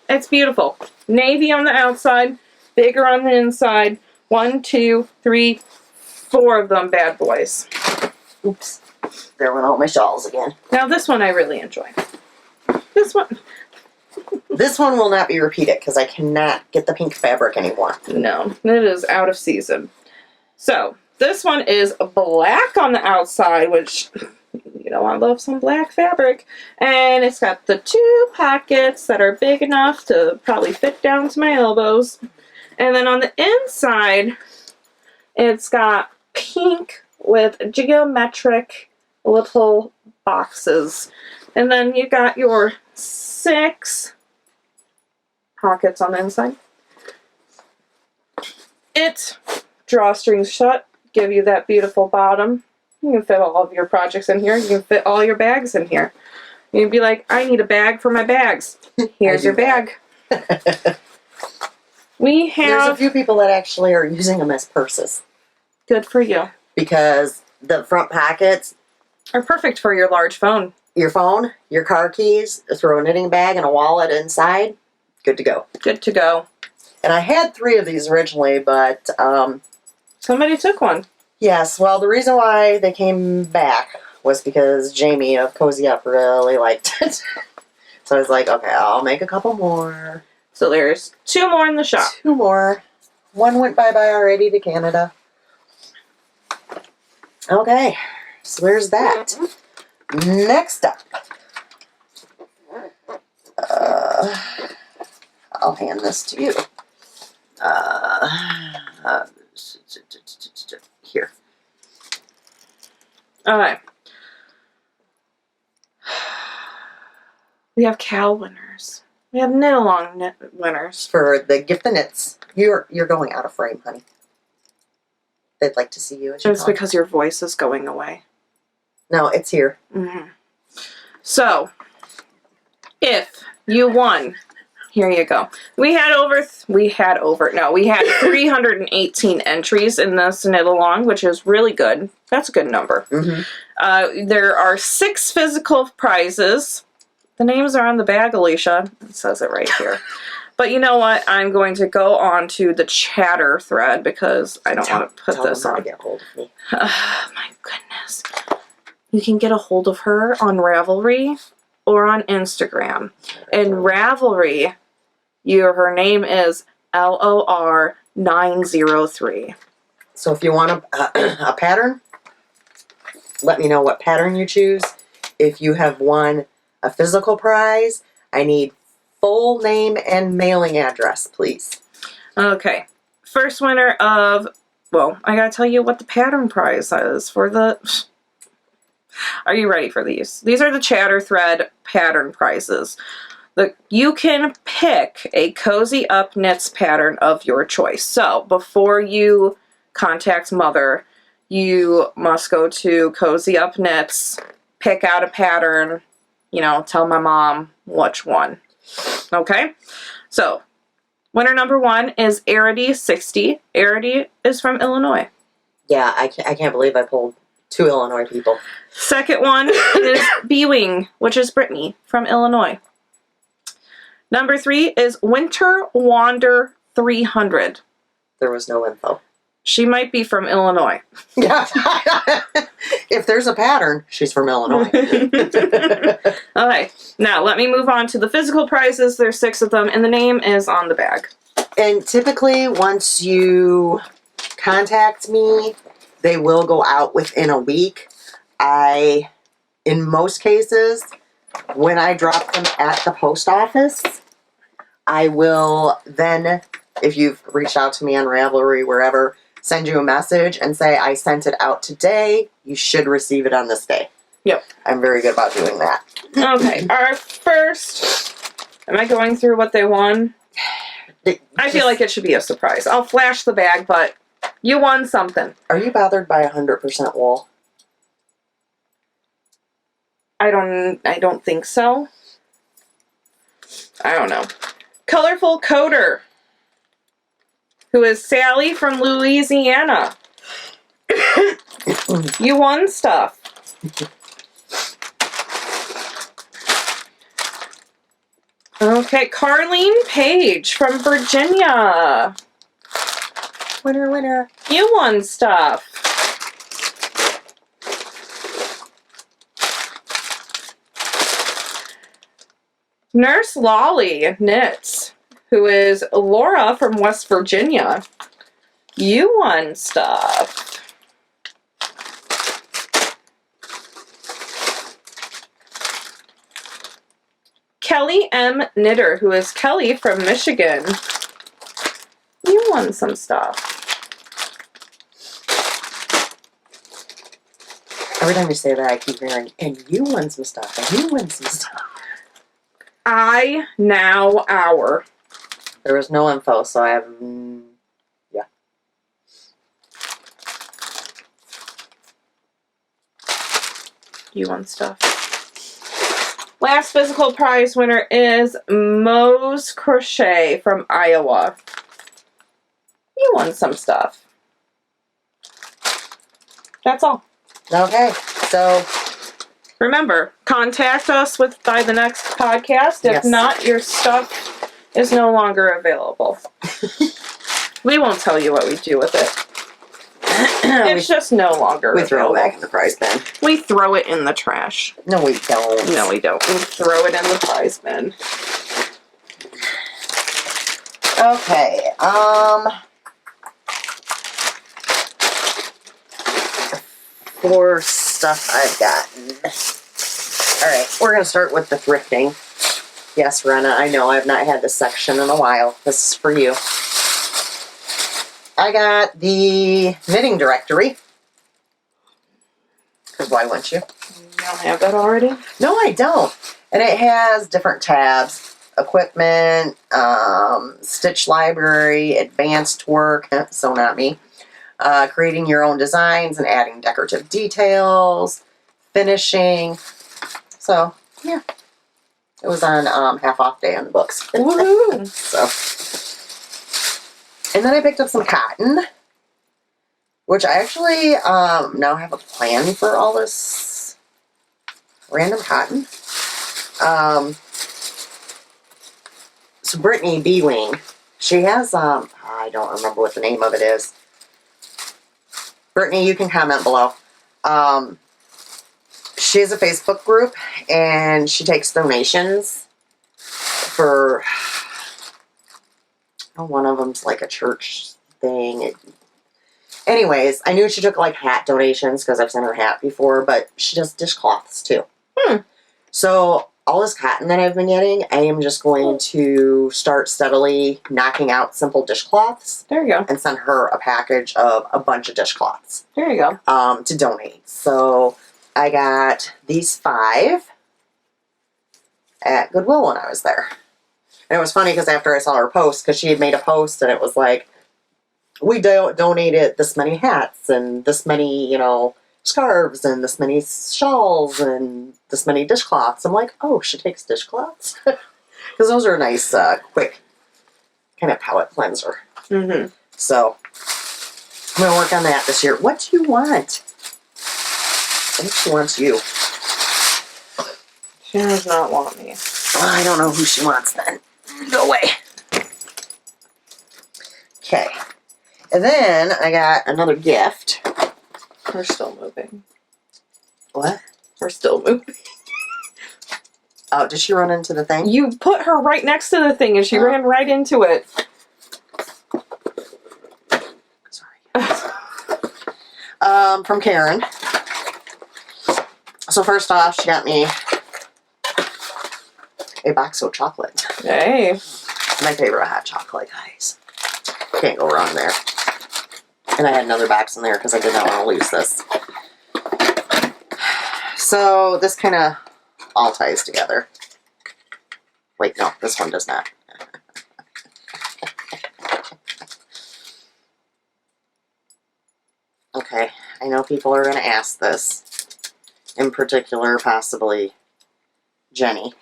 it's beautiful. Navy on the outside, bigger on the inside. 1, 2, 3, 4 of them bad boys. Oops. There went all my shawls again. Now this one I really enjoy. This one. This one will not be repeated because I cannot get the pink fabric anymore. No, it is out of season. So, this one is black on the outside, which, you know, I love some black fabric. And it's got the 2 pockets that are big enough to probably fit down to my elbows. And then on the inside, it's got pink with geometric little boxes. And then you got your 6 pockets on the inside. It drawstrings shut, give you that beautiful bottom. You can fit all of your projects in here. You can fit all your bags in here. You can be like, I need a bag for my bags. Here's your bag. We There's a have... few people that actually are using them as purses. Good for you. Because the front pockets Are perfect for your large phone. your phone, your car keys, throw a knitting bag and a wallet inside, good to go. Good to go. And I had 3 of these originally, but Somebody took one. yes, well, the reason why they came back was because Jamie of Cozy Up really liked it. So I was like, okay, I'll make a couple more. So there's 2 more in the shop. 2 more. One went bye-bye already to Canada. Okay, so there's that. Next up, I'll hand this to you. Here. Alright. We have Cal winners. We have knit along winners. For the gift the knits. You're going out of frame, honey. They'd like to see you as you It's talk. because your voice is going away. No, it's here. Mm-hmm. So, if you won, here you go. We had 318 entries in this knit along, which is really good. That's a good number. Mm-hmm. There are 6 physical prizes. The names are on the bag, Alisha. It says it right here. But you know what? I'm going to go on to the chatter thread because I don't want to put this Tell them how on. to get hold of me. My goodness. You can get a hold of her on Ravelry or on Instagram. In Ravelry, her name is LOR903. So if you want a pattern, let me know what pattern you choose. If you have won a physical prize, I need full name and mailing address, please. Okay. First winner of, well, I gotta tell you what the pattern prize is for the... Are you ready for these? These are the chatter thread pattern prizes. You can pick a Cozy Up Knits pattern of your choice. So before you contact Mother, you must go to Cozy Up Knits, pick out a pattern, you know, tell my mom which one. Okay? So, winner number 1 is Arity60. Arity is from Illinois. Yeah, I can't believe I pulled 2 Illinois people. Second one is B-Wing, which is Brittany from Illinois. Number 3 is Winter Wander 300. There was no info. She might be from Illinois. Yeah. If there's a pattern, she's from Illinois. Okay, now let me move on to the physical prizes. There's 6 of them, and the name is on the bag. And typically, once you contact me, they will go out within a week. In most cases, when I drop them at the post office, I will then, if you've reached out to me on Ravelry, wherever, send you a message and say, I sent it out today. You should receive it on this day. Yep. I'm very good about doing that. Okay, our first... Am I going through what they won? I feel like it should be a surprise. I'll flash the bag, but you won something. Are you bothered by 100% wool? I don't think so. I don't know. Colorful Coder, who is Sally from Louisiana. You won stuff. Okay, Carlene Page from Virginia. Winner, winner. You won stuff. Nurse Lolly Knits, who is Laura from West Virginia. You won stuff. Kelly M. Knitter, who is Kelly from Michigan. You won some stuff. Every time you say that, I keep hearing, and you won some stuff, and you won some stuff. I now our. There was no info, so I have, yeah. You won stuff. Last physical prize winner is Moe's Crochet from Iowa. You won some stuff. That's all. Okay, so Remember, contact us by the next podcast. If Yes. not, your stuff is no longer available. We won't tell you what we do with it. It's just no longer we throw it available. back in the prize bin. We throw it in the trash. No, we don't. No, we don't. We throw it in the prize bin. Okay, for stuff I've gotten. Alright, we're going to start with the thrifting. Yes, Rena, I know I've not had this section in a while. This is for you. I got the knitting directory. Because why wouldn't you? You don't have that already? No, I don't. And it has different tabs. Equipment, stitch library, advanced work, so not me. Creating your own designs and adding decorative details, finishing. So, yeah. It was on half off day on the books. Woohoo! So, and then I picked up some cotton, which I actually now have a plan for all this random cotton. So Brittany B-Wing, she has, I don't remember what the name of it is. Brittany, you can comment below. She has a Facebook group, and she takes donations for, one of them's like a church thing. Anyways, I knew she took like hat donations because I've sent her hat before, but she does dishcloths too. So all this cotton that I've been getting, I am just going to start steadily knocking out simple dishcloths. There you go. And send her a package of a bunch of dishcloths. There you go. To donate. So I got these 5 at Goodwill when I was there. And it was funny because after I saw her post, because she had made a post and it was like, we donated this many hats and this many, scarves and this many shawls and this many dishcloths. I'm like, oh, she takes dishcloths? Because those are a nice, quick kind of palette cleanser. Mm-hmm. So, I'm going to work on that this year. What do you want? I think she wants you. She does not want me. Well, I don't know who she wants then. Go away. Okay. And then I got another gift. We're still moving. What? We're still moving. Oh, did she run into the thing? You put her right next to the thing and she ran right into it. Sorry. From Karen. So first off, she got me a box of chocolate. Hey. My favorite hot chocolate, guys. Can't go wrong there. And I had another box in there because I did not want to lose this. So this kind of all ties together. Wait, no, this one does not. Okay, I know people are going to ask this. In particular, possibly Jenny.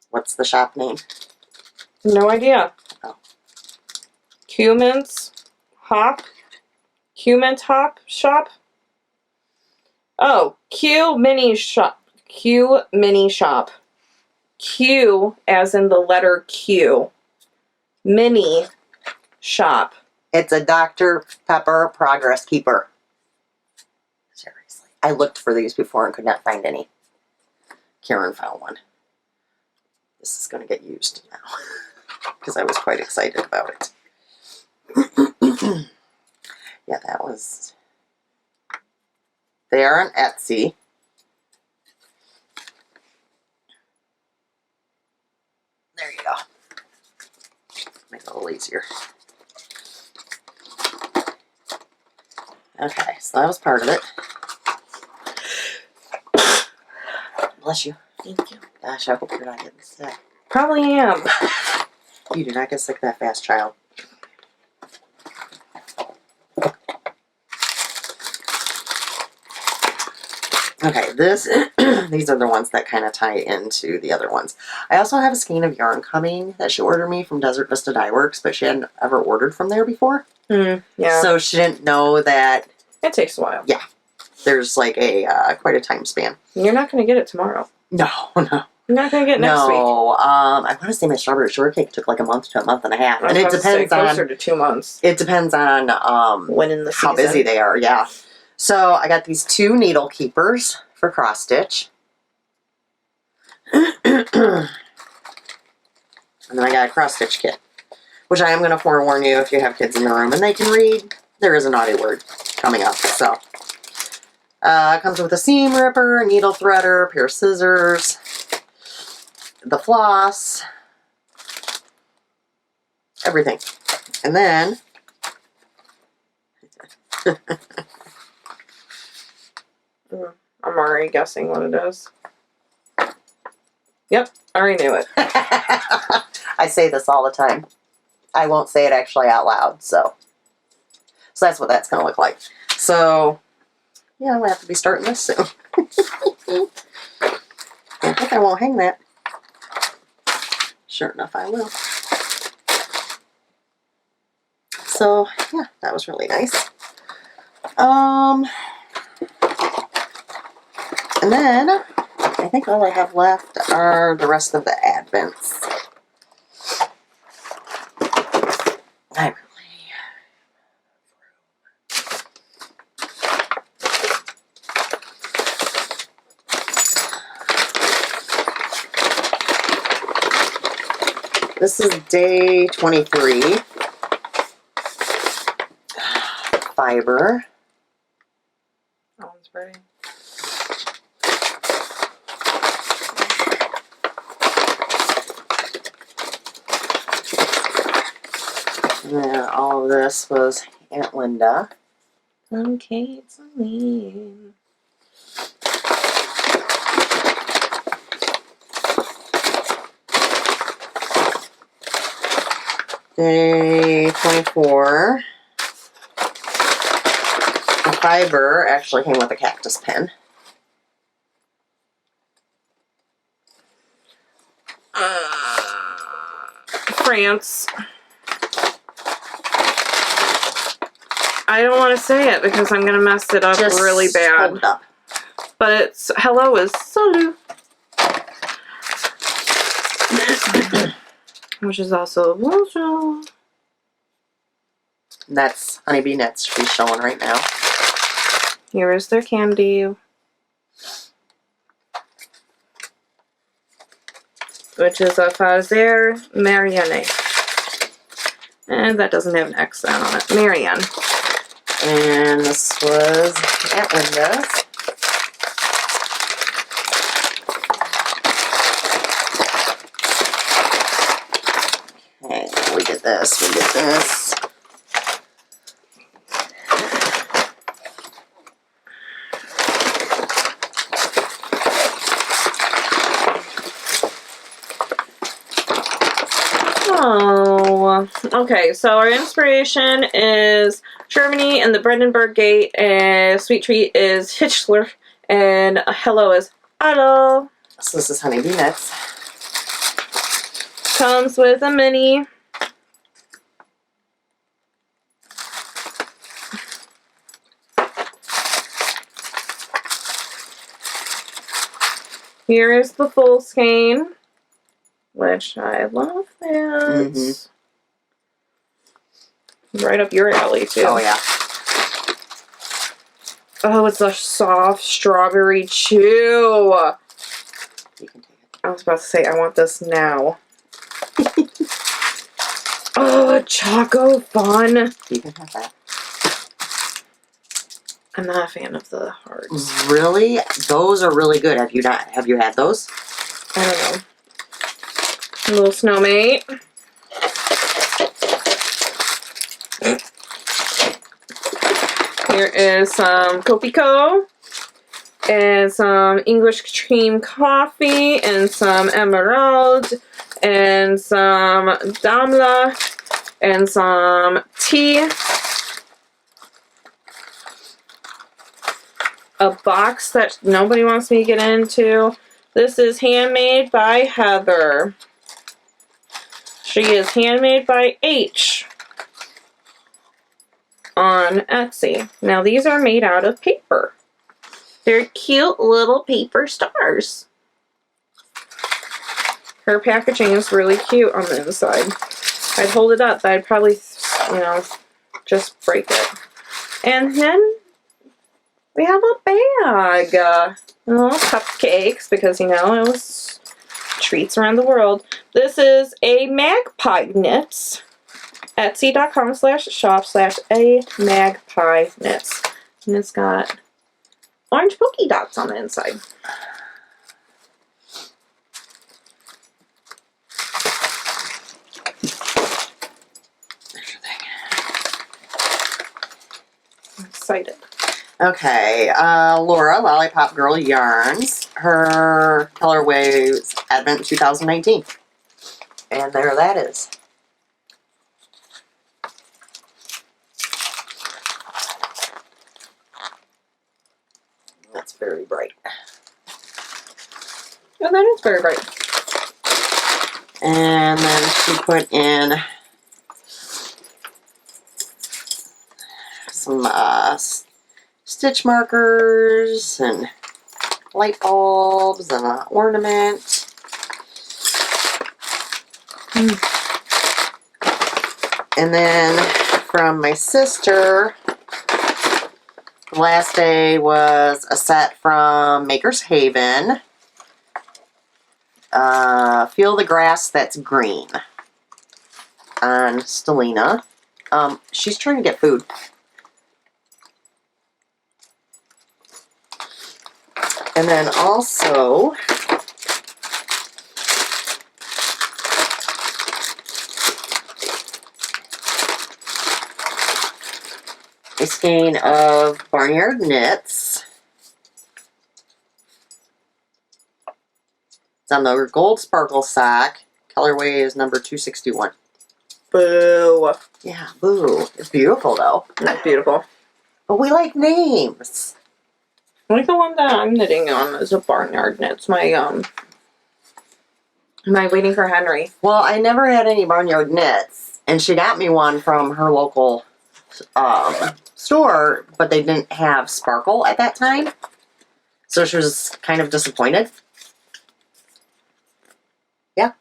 What's the shop name? No idea. Oh. Cumin's Hop Shop? Oh, Q Mini Shop. Q Mini Shop. Q as in the letter Q. Mini Shop. It's a Dr. Pepper Progress Keeper. Seriously. I looked for these before and could not find any. Karen found one. This is going to get used now because I was quite excited about it. Yeah, that was... They are on Etsy. There you go. Make it a little easier. Okay, so that was part of it. Bless you. Thank you. Gosh, I hope you're not getting sick. Probably am. You do not get sick that fast, child. Okay, these are the ones that kind of tie into the other ones. I also have a skein of yarn coming that she ordered me from Desert Vista Dye Works, but she hadn't ever ordered from there before. Yeah. So she didn't know that... It takes a while. Yeah. There's like a quite a time span. You're not going to get it tomorrow. No. You're not going to get it next week. No. I want to say my strawberry shortcake took like a month to a month and a half. And it depends on... closer to 2 months. It depends on when in the season. how busy they are, yeah. So I got these 2 needle keepers for cross stitch. And then I got a cross stitch kit, which I am going to forewarn you if you have kids in the room and they can read. There is a naughty word coming up. So it comes with a seam ripper, a needle threader, a pair of scissors, the floss, everything. And then I'm already guessing what it is. Yep, I already knew it. I say this all the time. I won't say it actually out loud, so that's what that's going to look like. So, yeah, I'm going to have to be starting this soon. I think I won't hang that. Sure enough, I will. So, yeah, that was really nice. And then, I think all I have left are the rest of the advents. I really... This is day 23. Fiber. That one's pretty. And then all of this was Aunt Linda. Okay, it's Celine. Day 24. The fiber actually came with a cactus pin. France. I don't want to say it because I'm going to mess it up really bad. Hold up. But it's hello is salut. Which is also bonjour. That's Honeybee Knits she's showing right now. Here is their candy. Which is a Fazer Marianne. And that doesn't have an X on it. Marianne. And this was Aunt Linda's. Okay, we get this, we get this. Oh, okay. So our inspiration is Germany and the Brandenburg Gate, and Sweet Treat is Hitchler, and hello is Hallo. So this is Honeybee Knits. Comes with a mini. Here is the full skein, which I love that. Right up your alley, too. Oh, yeah. Oh, it's a soft strawberry chew. You can take it. I was about to say, I want this now. Oh, Choco Fun. You can have that. I'm not a fan of the hearts. Really? Those are really good. Have you had those? I don't know. A little snowmate. Here is some Copico. And some English cream coffee. And some Emerald. And some Damla. And some tea. A box that nobody wants me to get into. This is handmade by Heather. She is handmade by H on Etsy. Now these are made out of paper. They're cute little paper stars. Her packaging is really cute on the inside. I'd hold it up, but I'd probably, just break it. And then we have a bag. Little cupcakes, because, it was treats around the world. This is a magpie knits. Etsy.com/shop/a-magpie knits. And it's got orange polka dots on the inside. I'm excited. Okay, Laura, Lollipop Girl Yarns. Her colorways Advent 2019. And there that is. That's very bright. Oh, that is very bright. And then she put in some stitch markers and light bulbs and an ornament. And then from my sister, the last day was a set from Maker's Haven. Feel the Grass That's Green on Stelina. She's trying to get food. And then also a skein of Barnyard Knits. It's on the gold sparkle sock. Colorway is number 261. Boo. Yeah, boo. It's beautiful though. That's beautiful. But we like names. Like the one that I'm knitting on is a Barnyard Knits. My Waiting for Henry. Well, I never had any Barnyard Knits, and she got me one from her local store, but they didn't have sparkle at that time. So she was kind of disappointed. Yeah.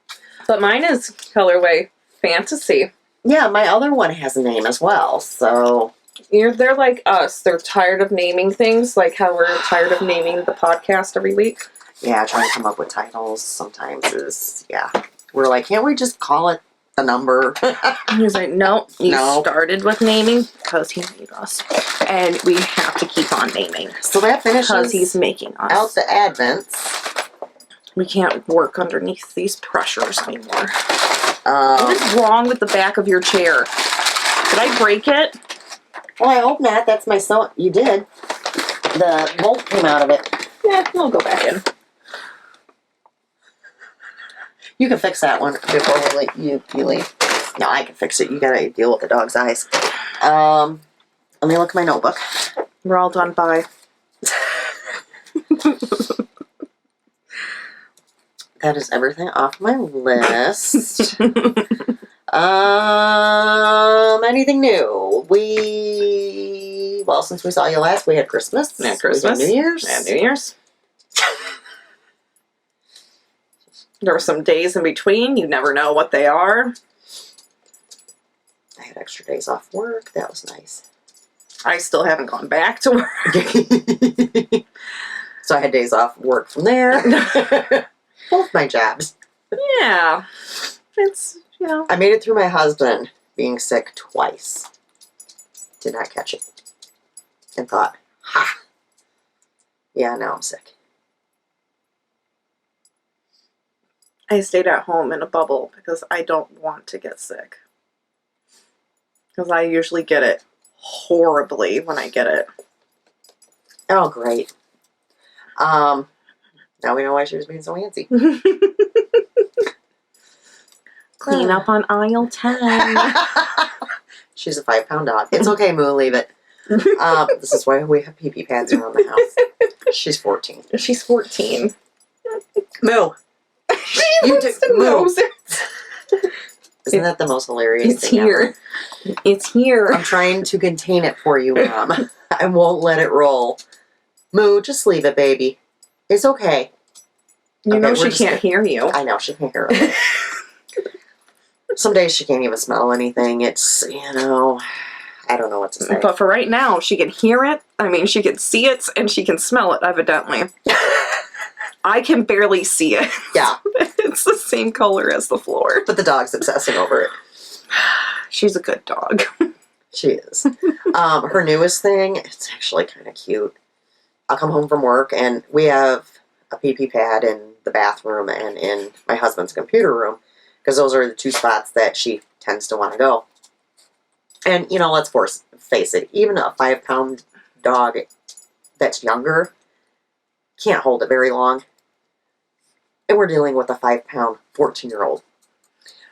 But mine is colorway Fantasy. Yeah, my other one has a name as well, so... They're like us. They're tired of naming things, like how we're tired of naming the podcast every week. Yeah, trying to come up with titles sometimes is, yeah. We're like, can't we just call it the number? He's like, no, you started with naming because he made us. And we have to keep on naming. So that finishes because he's making us. out the Advents. We can't work underneath these pressures anymore. What is wrong with the back of your chair? Did I break it? Well, I hope not. That's my sew. You did. The bolt came out of it. Yeah, we'll go back in. You can fix that one before you leave. No, I can fix it. You gotta deal with the dog's eyes. Let me look at my notebook. We're all done. Bye. That is everything off my list. Anything new? Well, since we saw you last, we had Christmas. Yeah, Christmas. We had New Year's. Yeah, New Year's. There were some days in between. You never know what they are. I had had extra days off work. That was nice. I still haven't gone back to work. So I had days off work from there. Both my jobs. Yeah. It's, you know. I made it through my husband being sick twice. Did not catch it. And thought, ha. Yeah, now I'm sick. I stayed at home in a bubble because I don't want to get sick. Because I usually get it horribly when I get it. Oh, great. Now we know why she was being so antsy. Clean up on aisle 10. She's a 5-pound dog. It's okay, Moo, leave it. This is why we have pee-pee pads around the house. She's 14. She's 14. Moo. You Moo. Isn't that the most hilarious It's thing here. ever? It's here. I'm trying to contain it for you, Mom. I won't let it roll. Moo, just leave it, baby. It's okay. You know she just can't hear you. I know, she can't hear it. Some days she can't even smell anything. It's, I don't know what to say. But for right now, she can hear it. I mean, she can see it and she can smell it, evidently. I can barely see it. Yeah. It's the same color as the floor. But the dog's obsessing over it. She's a good dog. She is. Her newest thing, it's actually kind of cute. I'll come home from work and we have a pee-pee pad in the bathroom and in my husband's computer room because those are the two spots that she tends to want to go. And, let's face it, even a 5-pound dog that's younger can't hold it very long. And we're dealing with a 5-pound 14-year-old.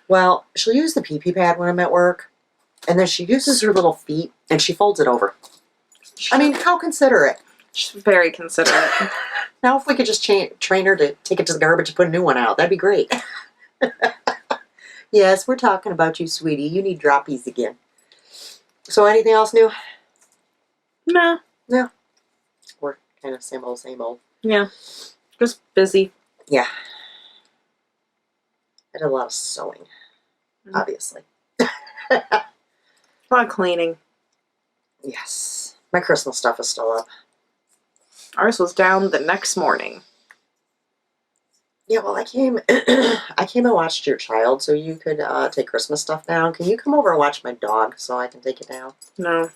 Well, she'll use the pee-pee pad when I'm at work, and then she uses her little feet and she folds it over. I mean, how considerate. She's very considerate. Now, if we could just train her to take it to the garbage and put a new one out, that'd be great. Yes, we're talking about you, sweetie. You need droppies again. So, anything else new? Nah. No. We're kind of same old, same old. Yeah. Just busy. Yeah. I did a lot of sewing, obviously. A lot of cleaning. Yes. My Christmas stuff is still up. Ours was down the next morning. Yeah, well, I came and watched your child, so you could take Christmas stuff down. Can you come over and watch my dog so I can take it down? No.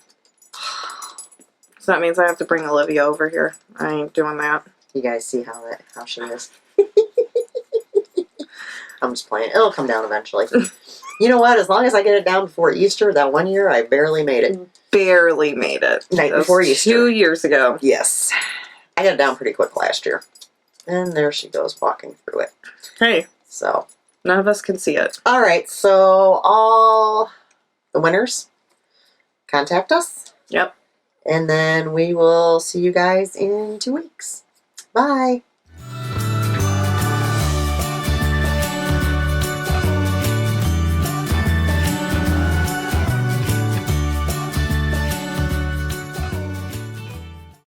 So that means I have to bring Olivia over here. I ain't doing that. You guys see how she is? I'm just playing. It'll come down eventually. You know what? As long as I get it down before Easter, that one year I barely made it. Barely made it. Night before Easter. 2 years ago. Yes. I got it down pretty quick last year. And there she goes walking through it. Hey. So. None of us can see it. All right. So all the winners, contact us. Yep. And then we will see you guys in 2 weeks. Bye.